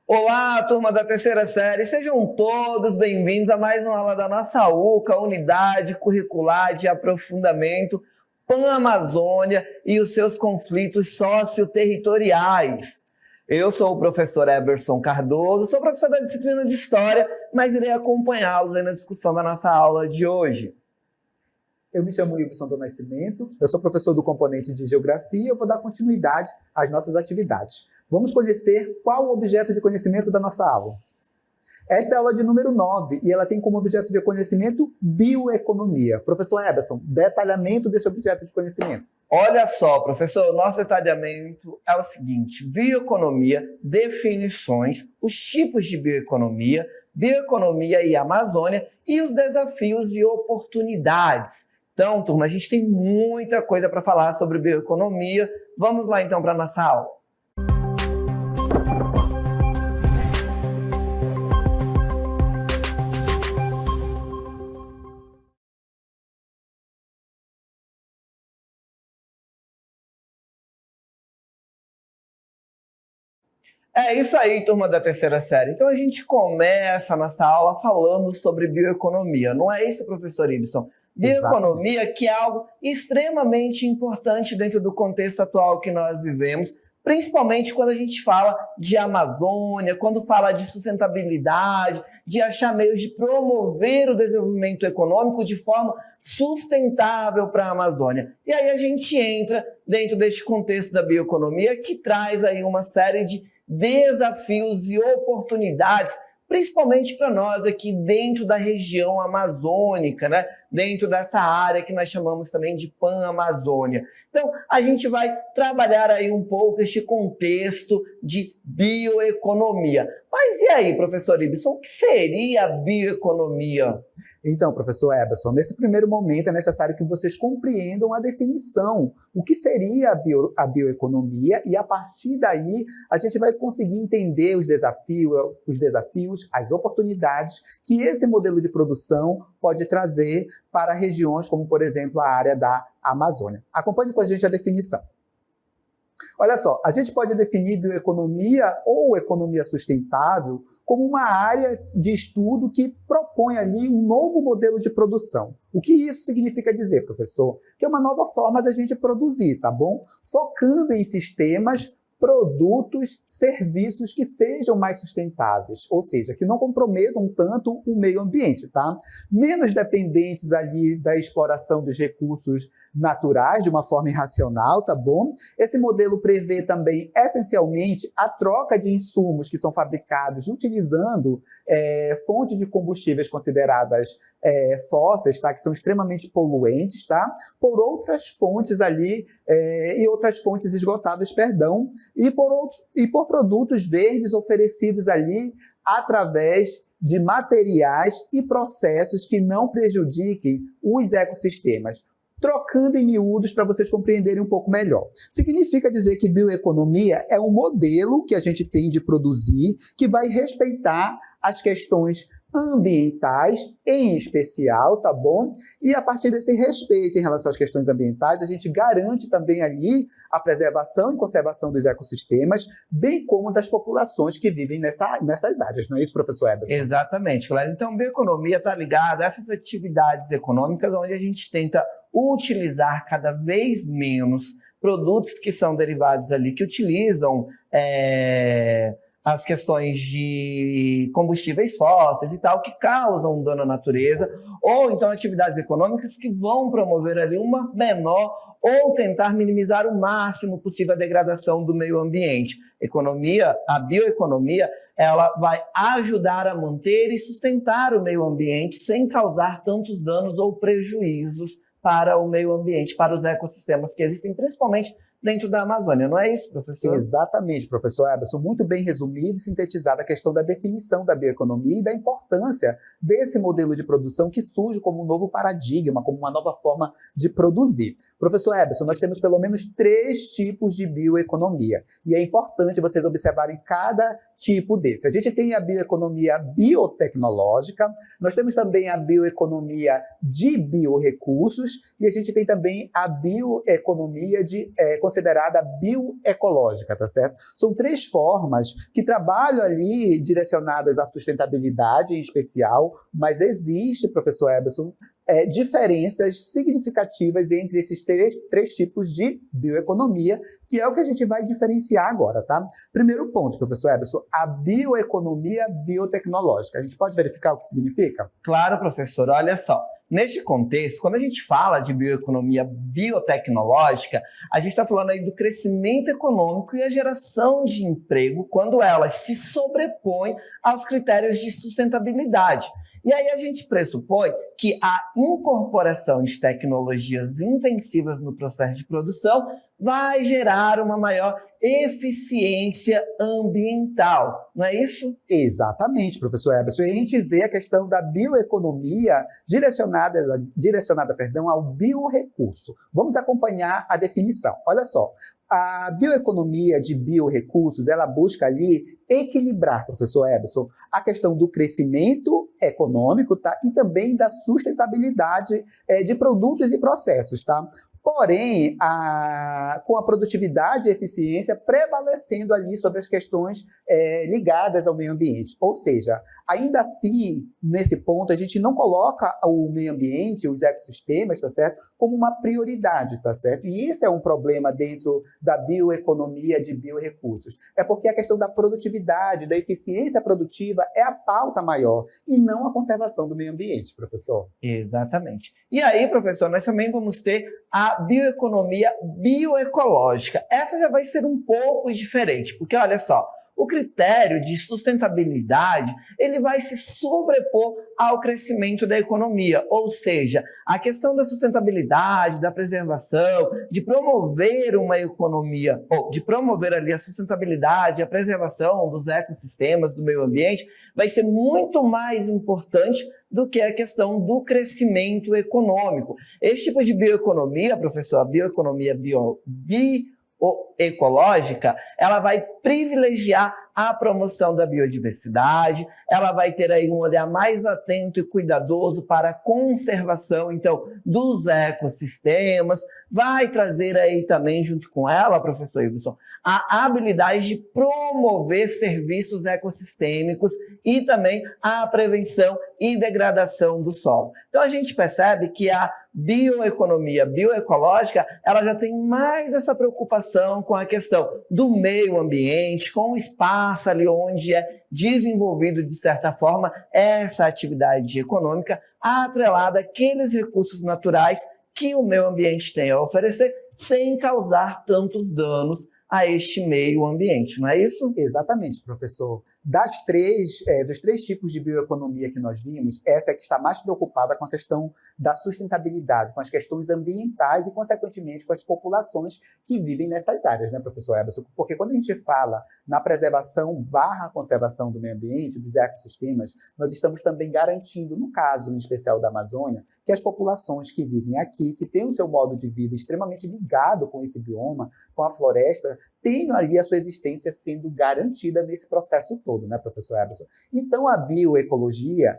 Olá, turma da terceira série, sejam todos bem-vindos a mais uma aula da nossa UCA, Unidade Curricular de Aprofundamento Pan-Amazônia e os seus conflitos socioterritoriais. Eu sou o professor Eberson Cardoso, sou professor da disciplina de História, mas irei acompanhá-los na discussão da nossa aula de hoje. Eu me chamo Wilson do Nascimento, eu sou professor do componente de Geografia e eu vou dar continuidade às nossas atividades. Vamos conhecer qual o objeto de conhecimento da nossa aula. Esta é a aula de número 9 e ela tem como objeto de conhecimento bioeconomia. Professor Eberson, detalhamento desse objeto de conhecimento. Olha só, professor, o nosso detalhamento é o seguinte: bioeconomia, definições, os tipos de bioeconomia, bioeconomia e Amazônia e os desafios e oportunidades. Então, turma, a gente tem muita coisa para falar sobre bioeconomia. Vamos lá então para a nossa aula. É isso aí, turma da terceira série. Então a gente começa a nossa aula falando sobre bioeconomia. Não é isso, professor Ibson? Bioeconomia, que é algo extremamente importante dentro do contexto atual que nós vivemos, principalmente quando a gente fala de Amazônia, quando fala de sustentabilidade, de achar meios de promover o desenvolvimento econômico de forma sustentável para a Amazônia. E aí a gente entra dentro deste contexto da bioeconomia, que traz aí uma série de desafios e oportunidades, principalmente para nós aqui dentro da região amazônica, né? Dentro dessa área que nós chamamos também de Pan-Amazônia. Então, a gente vai trabalhar aí um pouco este contexto de bioeconomia. Mas e aí, professor Ibson, o que seria a bioeconomia? Então, professor Eberson, nesse primeiro momento é necessário que vocês compreendam a definição, o que seria a bioeconomia, e a partir daí a gente vai conseguir entender os desafios, as oportunidades que esse modelo de produção pode trazer para regiões como, por exemplo, a área da Amazônia. Acompanhe com a gente a definição. Olha só, a gente pode definir bioeconomia ou economia sustentável como uma área de estudo que propõe ali um novo modelo de produção. O que isso significa dizer, professor? Que é uma nova forma da gente produzir, tá bom? Focando em sistemas, produtos, serviços que sejam mais sustentáveis, ou seja, que não comprometam tanto o meio ambiente, tá? Menos dependentes ali da exploração dos recursos naturais de uma forma irracional, tá bom? Esse modelo prevê também, essencialmente, a troca de insumos que são fabricados utilizando fontes de combustíveis consideradas fósseis, tá? Que são extremamente poluentes, tá? Por outras fontes ali, e outras fontes esgotáveis, perdão, e por produtos verdes oferecidos ali através de materiais e processos que não prejudiquem os ecossistemas. Trocando em miúdos para vocês compreenderem um pouco melhor. Significa dizer que bioeconomia é um modelo que a gente tem de produzir que vai respeitar as questões ambientais, em especial, tá bom? E a partir desse respeito em relação às questões ambientais, a gente garante também ali a preservação e conservação dos ecossistemas, bem como das populações que vivem nessas áreas. Não é isso, professor Eberson? Exatamente, claro. Então, bioeconomia está ligada a essas atividades econômicas onde a gente tenta utilizar cada vez menos produtos que são derivados ali, que utilizam as questões de combustíveis fósseis e tal, que causam dano à natureza, ou então atividades econômicas que vão promover ali uma menor ou tentar minimizar o máximo possível a degradação do meio ambiente. A bioeconomia, ela vai ajudar a manter e sustentar o meio ambiente sem causar tantos danos ou prejuízos para o meio ambiente, para os ecossistemas que existem, principalmente dentro da Amazônia, não é isso, professor? Exatamente, professor Eberson. Muito bem resumido e sintetizado a questão da definição da bioeconomia e da importância desse modelo de produção que surge como um novo paradigma, como uma nova forma de produzir. Professor Eberson, nós temos pelo menos 3 tipos de bioeconomia, e é importante vocês observarem cada tipo desse. A gente tem a bioeconomia biotecnológica, nós temos também a bioeconomia de biorrecursos, e a gente tem também a bioeconomia considerada bioecológica, tá certo? São 3 formas que trabalham ali direcionadas à sustentabilidade em especial, mas existe, professor Eberson, diferenças significativas entre esses três tipos de bioeconomia, que é o que a gente vai diferenciar agora, tá? Primeiro ponto, professor Eberson, a bioeconomia biotecnológica. A gente pode verificar o que significa? Claro, professor. Olha só. Neste contexto, quando a gente fala de bioeconomia biotecnológica, a gente está falando aí do crescimento econômico e a geração de emprego quando elas se sobrepõem aos critérios de sustentabilidade. E aí a gente pressupõe que a incorporação de tecnologias intensivas no processo de produção vai gerar uma maior eficiência ambiental, não é isso? Exatamente, professor Eberson. E a gente vê a questão da bioeconomia direcionada ao biorrecurso. Vamos acompanhar a definição. Olha só, a bioeconomia de biorrecursos, ela busca ali equilibrar, professor Eberson, a questão do crescimento econômico, tá? E também da sustentabilidade de produtos e processos, tá? Porém, com a produtividade e eficiência prevalecendo ali sobre as questões ligadas ao meio ambiente. Ou seja, ainda assim, nesse ponto, a gente não coloca o meio ambiente, os ecossistemas, tá certo, como uma prioridade, tá certo? E esse é um problema dentro da bioeconomia de biorrecursos. É porque a questão da produtividade, da eficiência produtiva é a pauta maior e não a conservação do meio ambiente, professor. Exatamente. E aí, professor, nós também vamos ter a bioeconomia bioecológica. Essa já vai ser um pouco diferente, porque olha só, o critério de sustentabilidade, ele vai se sobrepor ao crescimento da economia, ou seja, a questão da sustentabilidade, da preservação, de promover uma economia, ou de promover ali a sustentabilidade, a preservação dos ecossistemas, do meio ambiente, vai ser muito mais importante do que a questão do crescimento econômico. Esse tipo de bioeconomia, professor, a bioeconomia bioecológica, ela vai privilegiar a promoção da biodiversidade, ela vai ter aí um olhar mais atento e cuidadoso para a conservação, então, dos ecossistemas, vai trazer aí também, junto com ela, professor Iveson, a habilidade de promover serviços ecossistêmicos e também a prevenção e degradação do solo. Então, a gente percebe que a bioeconomia bioecológica, ela já tem mais essa preocupação com a questão do meio ambiente, com o espaço ali onde é desenvolvido, de certa forma, essa atividade econômica atrelada àqueles recursos naturais que o meio ambiente tem a oferecer, sem causar tantos danos a este meio ambiente, não é isso? Exatamente, professor. Dos três tipos de bioeconomia que nós vimos, essa é que está mais preocupada com a questão da sustentabilidade, com as questões ambientais e, consequentemente, com as populações que vivem nessas áreas, né, professor Eberson? Porque quando a gente fala na preservação / conservação do meio ambiente, dos ecossistemas, nós estamos também garantindo, no caso, em especial da Amazônia, que as populações que vivem aqui, que têm o seu modo de vida extremamente ligado com esse bioma, com a floresta, tenham ali a sua existência sendo garantida nesse processo todo, né, professor Eberson? Então, a bioecologia,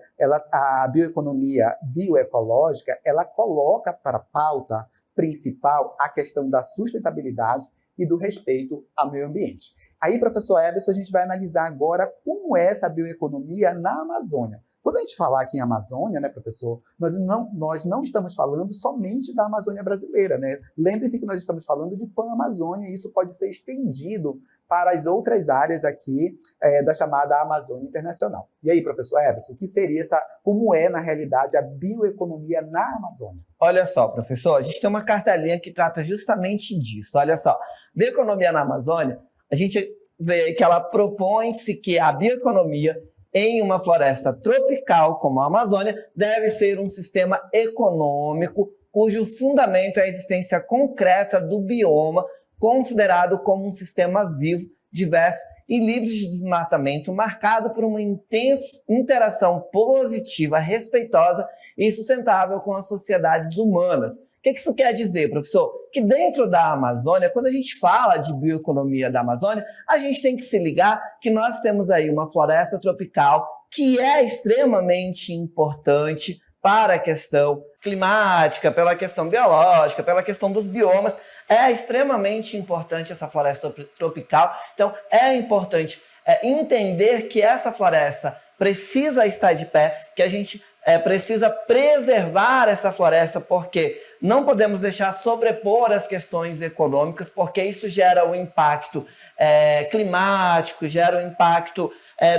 a bioeconomia bioecológica, ela coloca para a pauta principal a questão da sustentabilidade e do respeito ao meio ambiente. Aí, professor Eberson, a gente vai analisar agora como é essa bioeconomia na Amazônia. Quando a gente falar aqui em Amazônia, né, professor, nós não estamos falando somente da Amazônia brasileira, né? Lembre-se que nós estamos falando de Pan-Amazônia e isso pode ser estendido para as outras áreas aqui da chamada Amazônia Internacional. E aí, professor Eberson, o que seria como é, na realidade, a bioeconomia na Amazônia? Olha só, professor, a gente tem uma cartelinha que trata justamente disso. Olha só, bioeconomia na Amazônia, a gente vê que ela propõe-se que a bioeconomia em uma floresta tropical como a Amazônia deve ser um sistema econômico cujo fundamento é a existência concreta do bioma, considerado como um sistema vivo, diverso e livre de desmatamento, marcado por uma intensa interação positiva, respeitosa e sustentável com as sociedades humanas, O que isso quer dizer, professor? Que dentro da Amazônia, quando a gente fala de bioeconomia da Amazônia, a gente tem que se ligar que nós temos aí uma floresta tropical que é extremamente importante para a questão climática, pela questão biológica, pela questão dos biomas. É extremamente importante essa floresta tropical. Então, é importante entender que essa floresta precisa estar de pé, que a gente precisa preservar essa floresta, porque não podemos deixar sobrepor as questões econômicas, porque isso gera um impacto climático, gera um impacto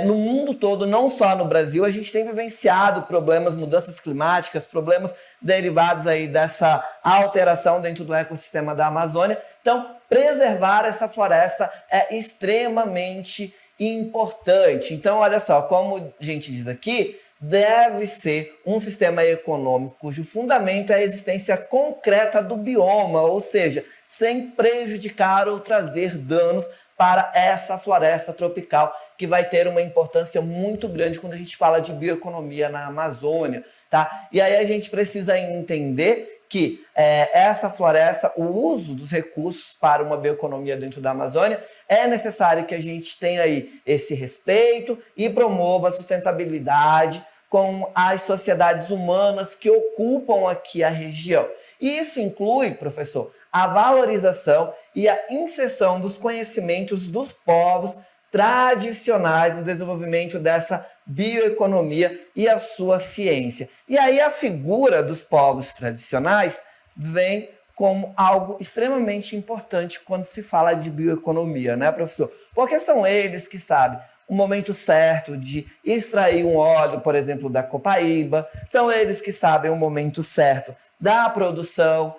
no mundo todo, não só no Brasil. A gente tem vivenciado problemas, mudanças climáticas, problemas derivados aí dessa alteração dentro do ecossistema da Amazônia. Então, preservar essa floresta é extremamente importante. Então, olha só, como a gente diz aqui, deve ser um sistema econômico cujo fundamento é a existência concreta do bioma, ou seja, sem prejudicar ou trazer danos para essa floresta tropical, que vai ter uma importância muito grande quando a gente fala de bioeconomia na Amazônia, tá? E aí a gente precisa entender que essa floresta, o uso dos recursos para uma bioeconomia dentro da Amazônia, é necessário que a gente tenha aí esse respeito e promova a sustentabilidade com as sociedades humanas que ocupam aqui a região. E isso inclui, professor, a valorização e a inserção dos conhecimentos dos povos tradicionais no desenvolvimento dessa bioeconomia e a sua ciência. E aí a figura dos povos tradicionais vem como algo extremamente importante quando se fala de bioeconomia, né, professor? Porque são eles que sabem o momento certo de extrair um óleo, por exemplo, da copaíba, são eles que sabem o momento certo da produção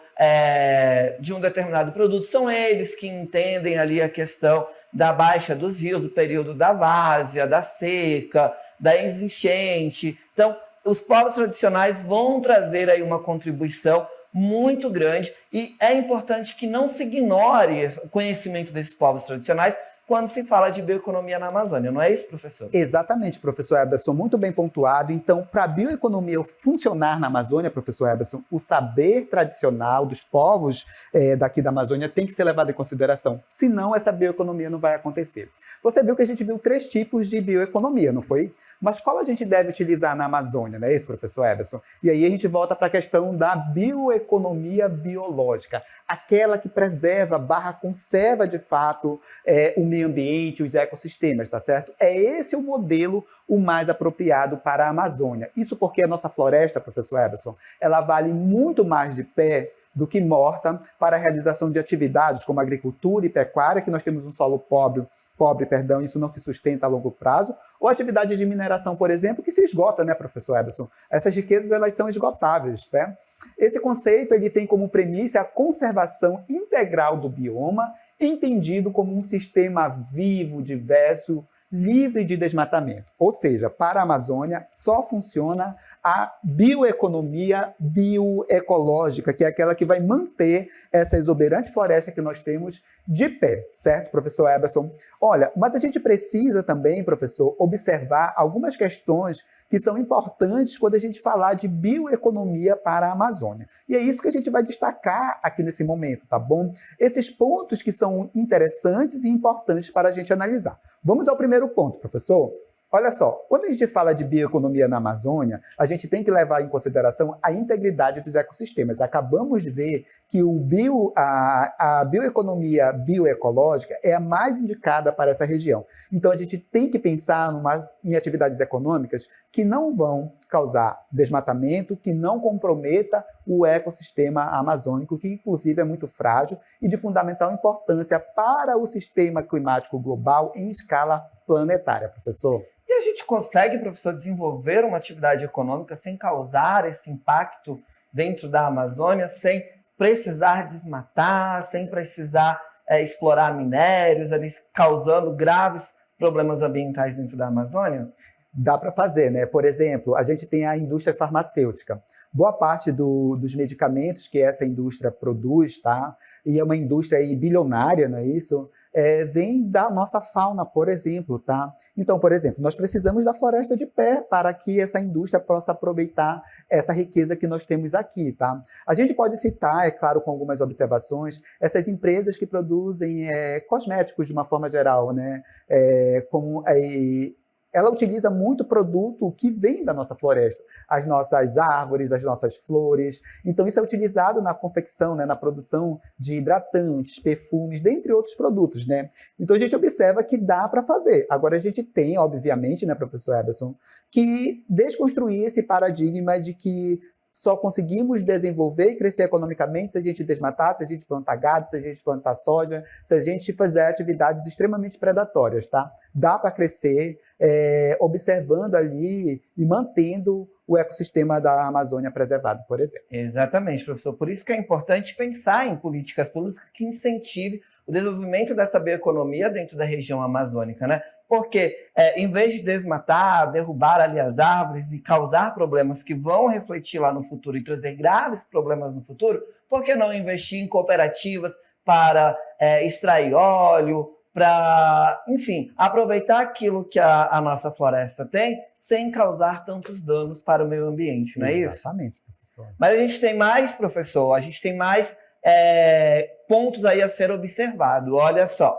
de um determinado produto, são eles que entendem ali a questão da baixa dos rios, do período da várzea, da seca, da enchente. Então, os povos tradicionais vão trazer aí uma contribuição muito grande e é importante que não se ignore o conhecimento desses povos tradicionais quando se fala de bioeconomia na Amazônia, não é isso, professor? Exatamente, professor Eberson, muito bem pontuado. Então, para a bioeconomia funcionar na Amazônia, professor Eberson, o saber tradicional dos povos daqui da Amazônia tem que ser levado em consideração, senão essa bioeconomia não vai acontecer. Você viu que a gente viu 3 tipos de bioeconomia, não foi? Mas qual a gente deve utilizar na Amazônia, não é isso, professor Eberson? E aí a gente volta para a questão da bioeconomia biológica, aquela que preserva, conserva de fato o meio ambiente, os ecossistemas, tá certo? É esse o modelo o mais apropriado para a Amazônia. Isso porque a nossa floresta, professor Eberson, ela vale muito mais de pé do que morta para a realização de atividades como agricultura e pecuária, que nós temos um solo pobre, isso não se sustenta a longo prazo, ou atividade de mineração, por exemplo, que se esgota, né, professor Eberson? Essas riquezas, elas são esgotáveis, né? Esse conceito, ele tem como premissa a conservação integral do bioma, entendido como um sistema vivo, diverso, livre de desmatamento. Ou seja, para a Amazônia só funciona a bioeconomia bioecológica, que é aquela que vai manter essa exuberante floresta que nós temos de pé, certo, professor Eberson? Olha, mas a gente precisa também, professor, observar algumas questões que são importantes quando a gente falar de bioeconomia para a Amazônia. E é isso que a gente vai destacar aqui nesse momento, tá bom? Esses pontos que são interessantes e importantes para a gente analisar. Vamos ao primeiro ponto, professor. Olha só, quando a gente fala de bioeconomia na Amazônia, a gente tem que levar em consideração a integridade dos ecossistemas. Acabamos de ver que a bioeconomia bioecológica é a mais indicada para essa região. Então, a gente tem que pensar em atividades econômicas que não vão causar desmatamento, que não comprometa o ecossistema amazônico, que inclusive é muito frágil e de fundamental importância para o sistema climático global em escala planetária, professor. E a gente consegue, professor, desenvolver uma atividade econômica sem causar esse impacto dentro da Amazônia, sem precisar desmatar, sem precisar explorar minérios, ali, causando graves problemas ambientais dentro da Amazônia? Dá para fazer, né? Por exemplo, a gente tem a indústria farmacêutica. Boa parte dos medicamentos que essa indústria produz, tá? E é uma indústria aí bilionária, não é isso? Vem da nossa fauna, por exemplo, tá? Então, por exemplo, nós precisamos da floresta de pé para que essa indústria possa aproveitar essa riqueza que nós temos aqui, tá? A gente pode citar, é claro, com algumas observações, essas empresas que produzem cosméticos de uma forma geral, né? Ela utiliza muito produto que vem da nossa floresta, as nossas árvores, as nossas flores. Então, isso é utilizado na confecção, né, na produção de hidratantes, perfumes, dentre outros produtos, né? Então, a gente observa que dá para fazer. Agora, a gente tem, obviamente, né, professor Eberson, que desconstruir esse paradigma de que só conseguimos desenvolver e crescer economicamente se a gente desmatar, se a gente plantar gado, se a gente plantar soja, se a gente fizer atividades extremamente predatórias, tá? Dá para crescer observando ali e mantendo o ecossistema da Amazônia preservado, por exemplo. Exatamente, professor. Por isso que é importante pensar em políticas públicas que incentivem o desenvolvimento dessa bioeconomia dentro da região amazônica, né? Porque, em vez de desmatar, derrubar ali as árvores e causar problemas que vão refletir lá no futuro e trazer graves problemas no futuro, por que não investir em cooperativas para extrair óleo, para, enfim, aproveitar aquilo que a nossa floresta tem sem causar tantos danos para o meio ambiente, não é isso? Exatamente, professor. Mas a gente tem mais, professor, a gente tem mais pontos aí a ser observado. Olha só.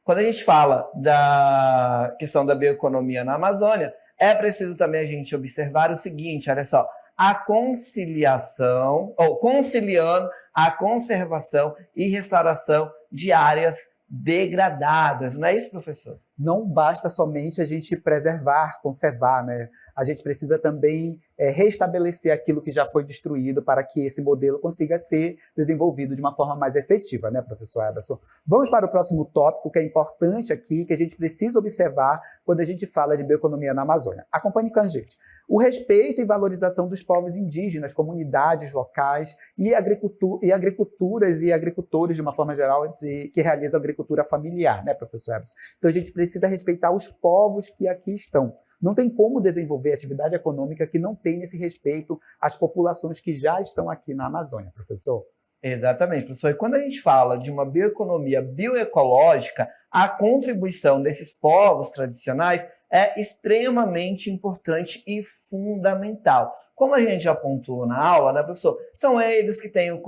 Quando a gente fala da questão da bioeconomia na Amazônia, é preciso também a gente observar o seguinte, olha só, a conciliação, ou conciliando a conservação e restauração de áreas degradadas, não é isso, professor? Não basta somente a gente preservar, conservar, né? A gente precisa também restabelecer aquilo que já foi destruído para que esse modelo consiga ser desenvolvido de uma forma mais efetiva, né, professor Eberson? Vamos para o próximo tópico, que é importante aqui, que a gente precisa observar quando a gente fala de bioeconomia na Amazônia. Acompanhe com a gente. O respeito e valorização dos povos indígenas, comunidades locais e agriculturas e agricultores, de uma forma geral, que realizam agricultura familiar, né, professor Eberson? Então, a gente precisa respeitar os povos que aqui estão. Não tem como desenvolver atividade econômica que não tenha esse respeito às populações que já estão aqui na Amazônia, professor. Exatamente, professor. E quando a gente fala de uma bioeconomia bioecológica, a contribuição desses povos tradicionais é extremamente importante e fundamental. Como a gente já apontou na aula, né, professor? São eles que têm o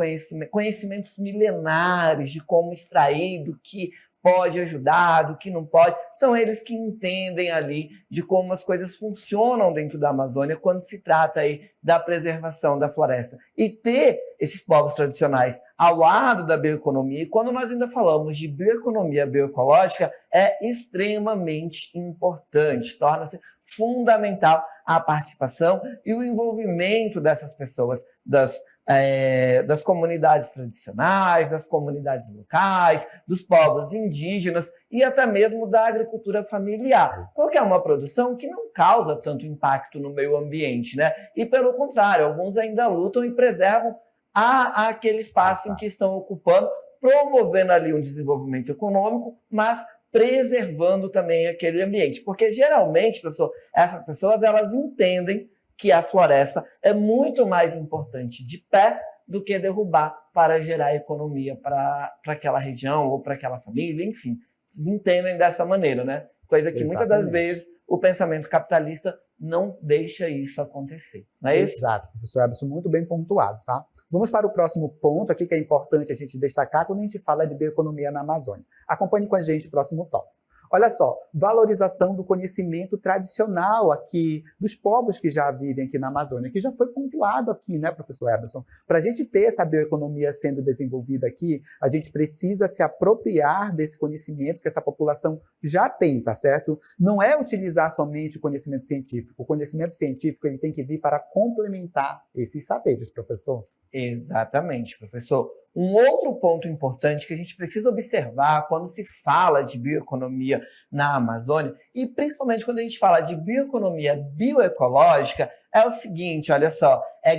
conhecimentos milenares de como extrair, do que pode ajudar, do que não pode. São eles que entendem ali de como as coisas funcionam dentro da Amazônia quando se trata aí da preservação da floresta. E ter esses povos tradicionais ao lado da bioeconomia, e quando nós ainda falamos de bioeconomia bioecológica, é extremamente importante, torna-se fundamental a participação e o envolvimento dessas pessoas, das comunidades tradicionais, das comunidades locais, dos povos indígenas e até mesmo da agricultura familiar, porque é uma produção que não causa tanto impacto no meio ambiente, né? E pelo contrário, alguns ainda lutam e preservam aquele espaço em que estão ocupando, promovendo ali um desenvolvimento econômico, mas preservando também aquele ambiente. Porque geralmente, professor, essas pessoas elas entendem que a floresta é muito mais importante de pé do que derrubar para gerar economia para aquela região ou para aquela família, enfim. Vocês entendem dessa maneira, né? Coisa que muitas das vezes o pensamento capitalista não deixa isso acontecer. Não é isso? Exato, professor Eberson, muito bem pontuado, tá? Vamos para o próximo ponto aqui que é importante a gente destacar quando a gente fala de bioeconomia na Amazônia. Acompanhe com a gente o próximo tópico. Olha só, valorização do conhecimento tradicional aqui, dos povos que já vivem aqui na Amazônia, que já foi pontuado aqui, né, professor Eberson? Para a gente ter essa bioeconomia sendo desenvolvida aqui, a gente precisa se apropriar desse conhecimento que essa população já tem, tá certo? Não é utilizar somente o conhecimento científico. O conhecimento científico ele tem que vir para complementar esses saberes, professor. Exatamente, professor. Um outro ponto importante que a gente precisa observar quando se fala de bioeconomia na Amazônia, e principalmente quando a gente fala de bioeconomia bioecológica, é o seguinte, olha só, é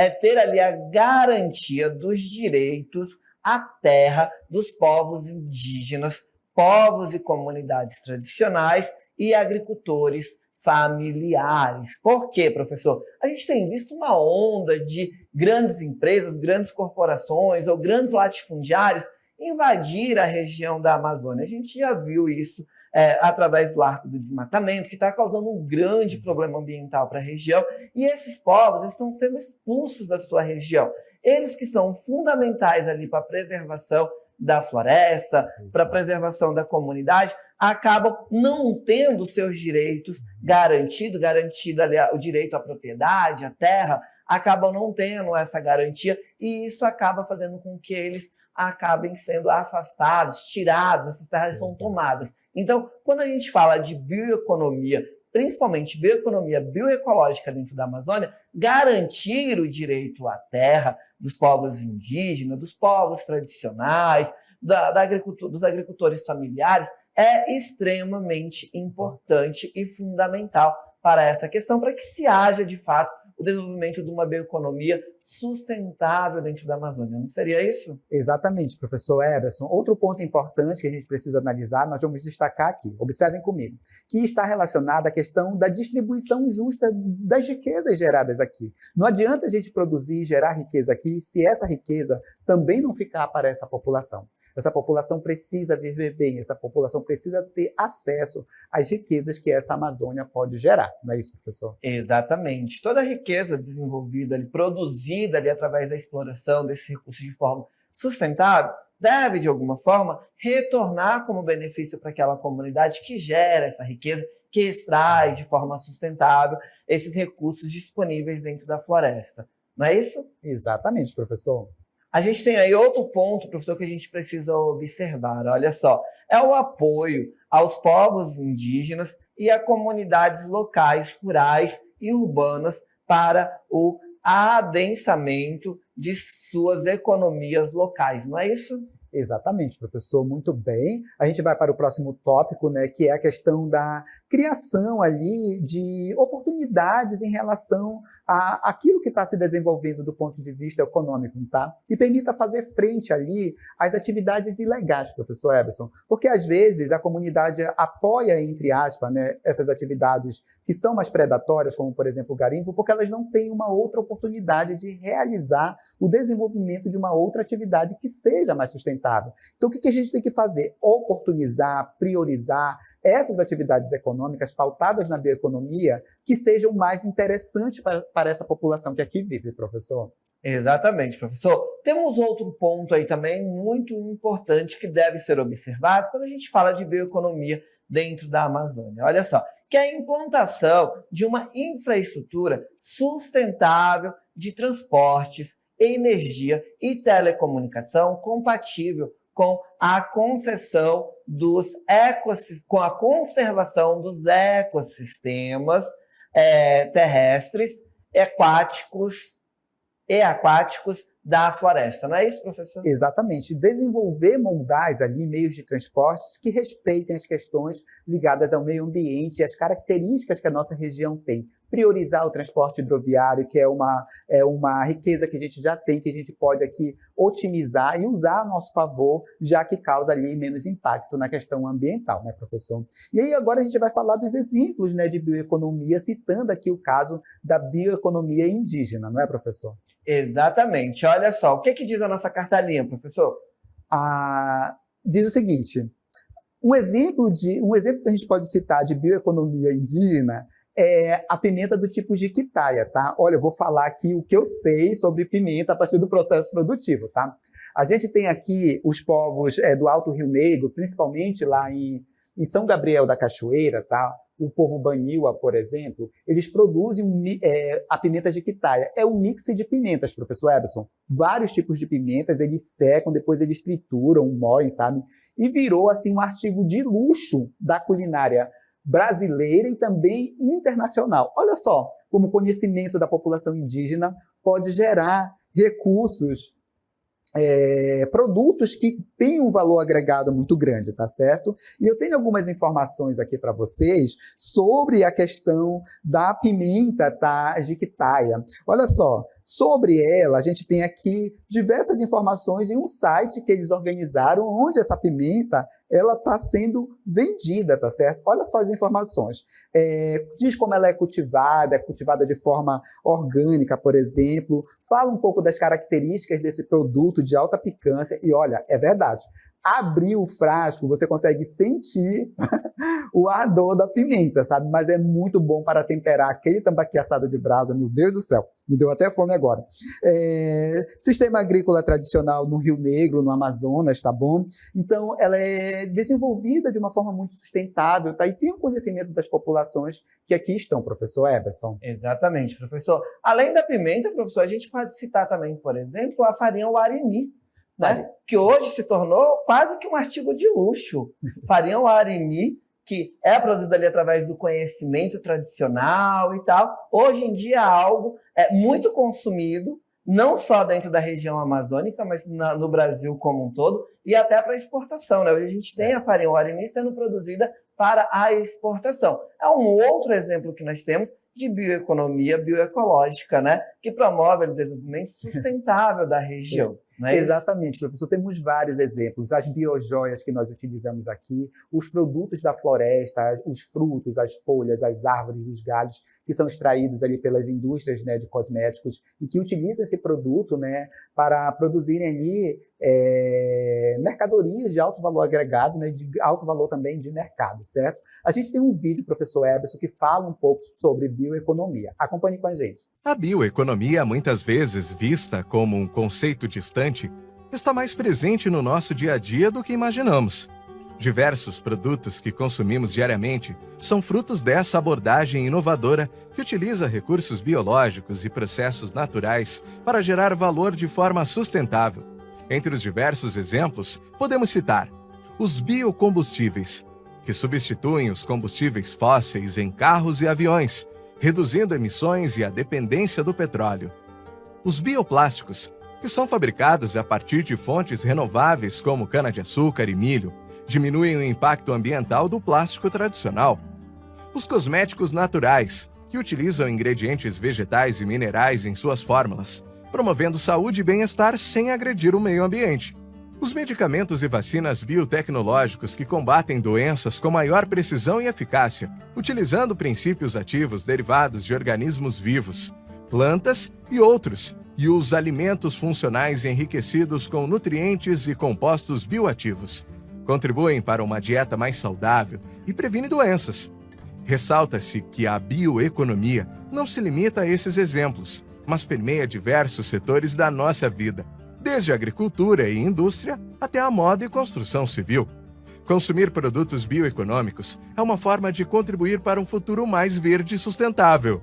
ter ali a garantia dos direitos à terra dos povos indígenas, povos e comunidades tradicionais e agricultores familiares. Por quê, professor? A gente tem visto uma onda de grandes empresas, grandes corporações ou grandes latifundiários invadir a região da Amazônia. A gente já viu isso através do arco do desmatamento, que está causando um grande problema ambiental para a região, e esses povos estão sendo expulsos da sua região. Eles que são fundamentais ali para a preservação da floresta, para a preservação da comunidade, acabam não tendo seus direitos garantido ali o direito à propriedade, à terra, acabam não tendo essa garantia, e isso acaba fazendo com que eles acabem sendo afastados, tirados, essas terras são tomadas. Então, quando a gente fala de bioeconomia, principalmente bioeconomia bioecológica dentro da Amazônia, garantir o direito à terra dos povos indígenas, dos povos tradicionais, dos agricultores familiares, é extremamente importante e fundamental para essa questão, para que se haja, de fato, o desenvolvimento de uma bioeconomia sustentável dentro da Amazônia. Não seria isso? Exatamente, professor Eberson. Outro ponto importante que a gente precisa analisar, nós vamos destacar aqui, observem comigo, que está relacionado à questão da distribuição justa das riquezas geradas aqui. Não adianta a gente produzir e gerar riqueza aqui se essa riqueza também não ficar para essa população. Essa população precisa viver bem, essa população precisa ter acesso às riquezas que essa Amazônia pode gerar. Não é isso, professor? Exatamente. Toda a riqueza desenvolvida, produzida através da exploração desses recursos de forma sustentável, deve, de alguma forma, retornar como benefício para aquela comunidade que gera essa riqueza, que extrai de forma sustentável esses recursos disponíveis dentro da floresta. Não é isso? Exatamente, professor. A gente tem aí outro ponto, professor, que a gente precisa observar. Olha só, é o apoio aos povos indígenas e a comunidades locais, rurais e urbanas para o adensamento de suas economias locais, não é isso? Exatamente, professor, muito bem. A gente vai para o próximo tópico, né, que é a questão da criação ali de oportunidades em relação àquilo que está se desenvolvendo do ponto de vista econômico, tá? Que permita fazer frente ali às atividades ilegais, professor Eberson, porque às vezes a comunidade apoia, entre aspas, né, essas atividades que são mais predatórias, como por exemplo o garimpo, porque elas não têm uma outra oportunidade de realizar o desenvolvimento de uma outra atividade que seja mais sustentável. Então, o que a gente tem que fazer? Oportunizar, priorizar essas atividades econômicas pautadas na bioeconomia que sejam mais interessantes para essa população que aqui vive, professor. Exatamente, professor. Temos outro ponto aí também muito importante que deve ser observado quando a gente fala de bioeconomia dentro da Amazônia. Olha só, que é a implantação de uma infraestrutura sustentável de transportes, energia e telecomunicação compatível com a concessão com a conservação dos ecossistemas terrestres, aquáticos da floresta. Não é isso, professor? Exatamente. Desenvolver modais ali, meios de transportes que respeitem as questões ligadas ao meio ambiente e as características que a nossa região tem. Priorizar o transporte hidroviário, que é uma riqueza que a gente já tem, que a gente pode aqui otimizar e usar a nosso favor, já que causa ali menos impacto na questão ambiental, né, professor? E aí agora a gente vai falar dos exemplos, né, de bioeconomia, citando aqui o caso da bioeconomia indígena, não é, professor? Exatamente. Olha só, o que diz a nossa cartelinha, professor? Diz o seguinte, um exemplo que a gente pode citar de bioeconomia indígena é a pimenta do tipo jiquitaia, tá? Olha, eu vou falar aqui o que eu sei sobre pimenta a partir do processo produtivo, tá? A gente tem aqui os povos do Alto Rio Negro, principalmente lá em São Gabriel da Cachoeira, tá? O povo Baniwa, por exemplo, eles produzem a pimenta jiquitaia. É um mix de pimentas, professor Eberson. Vários tipos de pimentas, eles secam, depois eles trituram, moem, sabe? E virou, assim, um artigo de luxo da culinária brasileira e também internacional. Olha só como o conhecimento da população indígena pode gerar recursos, produtos que têm um valor agregado muito grande, tá certo? E eu tenho algumas informações aqui para vocês sobre a questão da pimenta, tá, jiquitaia. Olha só, sobre ela a gente tem aqui diversas informações em um site que eles organizaram, onde essa pimenta ela está sendo vendida, tá certo? Olha só as informações. Diz como ela é cultivada de forma orgânica, por exemplo. Fala um pouco das características desse produto de alta picância. E olha, é verdade. Abrir o frasco, você consegue sentir o ardor da pimenta, sabe? Mas é muito bom para temperar aquele tambaqui assado de brasa, meu Deus do céu, me deu até fome agora. Sistema agrícola tradicional no Rio Negro, no Amazonas, tá bom? Então, ela é desenvolvida de uma forma muito sustentável, tá? E tem o conhecimento das populações que aqui estão, professor Eberson. Exatamente, professor. Além da pimenta, professor, a gente pode citar também, por exemplo, a farinha Warini, né? Que hoje se tornou quase que um artigo de luxo. Farinha Warini, que é produzida ali através do conhecimento tradicional e tal, hoje em dia é algo muito consumido, não só dentro da região amazônica, mas no Brasil como um todo, e até para exportação, né? Hoje a gente tem a farinha Warini sendo produzida para a exportação. É um outro exemplo que nós temos de bioeconomia bioecológica, né? Que promove o desenvolvimento sustentável da região. Exatamente, professor. Temos vários exemplos. As biojoias que nós utilizamos aqui, os produtos da floresta, os frutos, as folhas, as árvores, os galhos, que são extraídos ali pelas indústrias, né, de cosméticos e que utilizam esse produto, né, para produzirem ali mercadorias de alto valor agregado, né, de alto valor também de mercado, certo? A gente tem um vídeo, professor Eberson, que fala um pouco sobre bioeconomia. Acompanhe com a gente. A bioeconomia, muitas vezes vista como um conceito distante, está mais presente no nosso dia a dia do que imaginamos. Diversos produtos que consumimos diariamente são frutos dessa abordagem inovadora que utiliza recursos biológicos e processos naturais para gerar valor de forma sustentável. Entre os diversos exemplos, podemos citar os biocombustíveis, que substituem os combustíveis fósseis em carros e aviões, reduzindo emissões e a dependência do petróleo. Os bioplásticos, que são fabricados a partir de fontes renováveis como cana-de-açúcar e milho, diminuem o impacto ambiental do plástico tradicional. Os cosméticos naturais, que utilizam ingredientes vegetais e minerais em suas fórmulas, promovendo saúde e bem-estar sem agredir o meio ambiente. Os medicamentos e vacinas biotecnológicos que combatem doenças com maior precisão e eficácia, utilizando princípios ativos derivados de organismos vivos, plantas e outros, e os alimentos funcionais enriquecidos com nutrientes e compostos bioativos, contribuem para uma dieta mais saudável e previne doenças. Ressalta-se que a bioeconomia não se limita a esses exemplos, mas permeia diversos setores da nossa vida, desde a agricultura e indústria até a moda e construção civil. Consumir produtos bioeconômicos é uma forma de contribuir para um futuro mais verde e sustentável.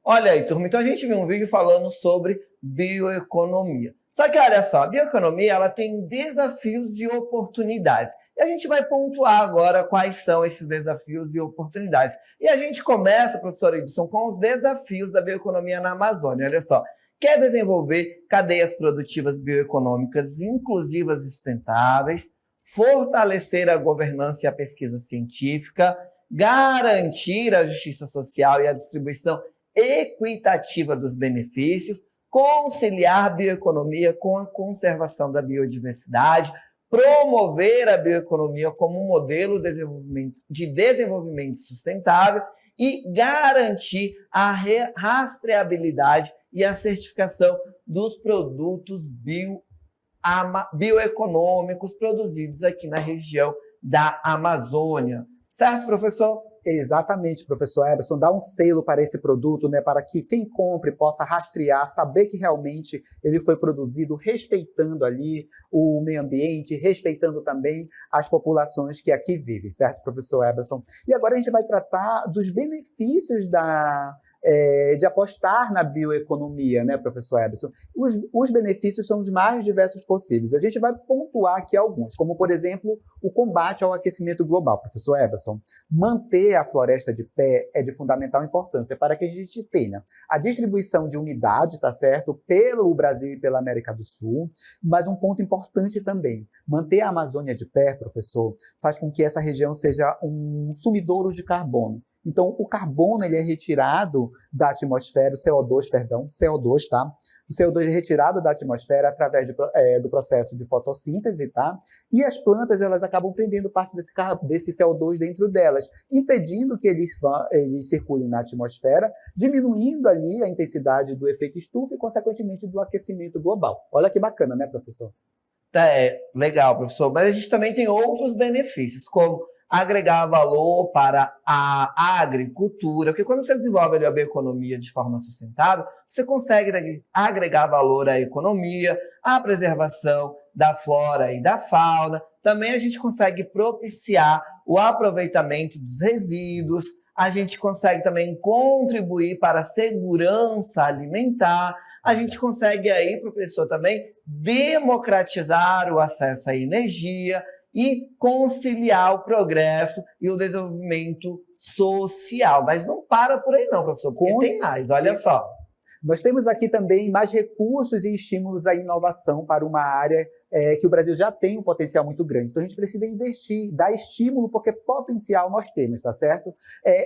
Olha aí, turma, então a gente viu um vídeo falando sobre bioeconomia. Só que olha só, a bioeconomia ela tem desafios e oportunidades. E a gente vai pontuar agora quais são esses desafios e oportunidades. E a gente começa, professor Edson, com os desafios da bioeconomia na Amazônia. Olha só, quer desenvolver cadeias produtivas bioeconômicas inclusivas e sustentáveis, fortalecer a governança e a pesquisa científica, garantir a justiça social e a distribuição equitativa dos benefícios, conciliar a bioeconomia com a conservação da biodiversidade, promover a bioeconomia como um modelo de desenvolvimento sustentável e garantir a rastreabilidade e a certificação dos produtos bioeconômicos produzidos aqui na região da Amazônia. Certo, professor? Exatamente, professor Eberson, dá um selo para esse produto, né, para que quem compre possa rastrear, saber que realmente ele foi produzido respeitando ali o meio ambiente, respeitando também as populações que aqui vivem, certo, professor Eberson? E agora a gente vai tratar dos benefícios de apostar na bioeconomia, né, professor Eberson? Os benefícios são os mais diversos possíveis. A gente vai pontuar aqui alguns, como, por exemplo, o combate ao aquecimento global, professor Eberson. Manter a floresta de pé é de fundamental importância para que a gente tenha a distribuição de umidade, tá certo, pelo Brasil e pela América do Sul, mas um ponto importante também, manter a Amazônia de pé, professor, faz com que essa região seja um sumidouro de carbono. Então, o carbono ele é retirado da atmosfera, o CO2, perdão, CO2, tá? O CO2 é retirado da atmosfera através do processo de fotossíntese, tá? E as plantas, elas acabam prendendo parte desse CO2 dentro delas, impedindo que eles circulem na atmosfera, diminuindo ali a intensidade do efeito estufa e, consequentemente, do aquecimento global. Olha que bacana, né, professor? Legal, professor. Mas a gente também tem outros benefícios, como agregar valor para a agricultura, porque quando você desenvolve ali a bioeconomia de forma sustentável, você consegue agregar valor à economia, à preservação da flora e da fauna. Também a gente consegue propiciar o aproveitamento dos resíduos, a gente consegue também contribuir para a segurança alimentar, a gente consegue aí, professor, também democratizar o acesso à energia e conciliar o progresso e o desenvolvimento social. Mas não para por aí não, professor, porque tem mais, olha só. Nós temos aqui também mais recursos e estímulos à inovação para uma área que o Brasil já tem um potencial muito grande. Então, a gente precisa investir, dar estímulo, porque potencial nós temos, tá certo?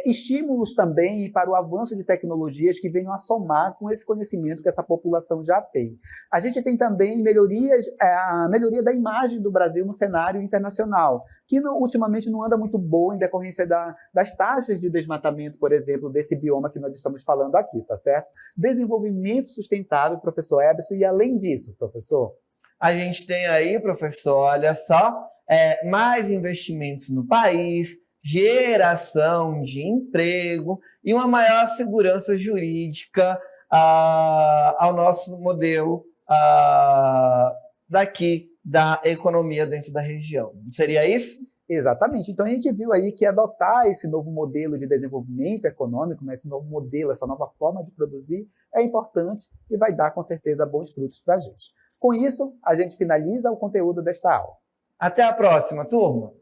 Estímulos também para o avanço de tecnologias que venham a somar com esse conhecimento que essa população já tem. A gente tem também a melhoria da imagem do Brasil no cenário internacional, que ultimamente não anda muito boa em decorrência das taxas de desmatamento, por exemplo, desse bioma que nós estamos falando aqui, tá certo? Desenvolvimento sustentável, professor Ebson, e além disso, professor? A gente tem aí, professor, olha só, mais investimentos no país, geração de emprego e uma maior segurança jurídica ao nosso modelo daqui da economia dentro da região. Seria isso? Exatamente. Então, a gente viu aí que adotar esse novo modelo de desenvolvimento econômico, né, esse novo modelo, essa nova forma de produzir, é importante e vai dar, com certeza, bons frutos para a gente. Com isso, a gente finaliza o conteúdo desta aula. Até a próxima, turma!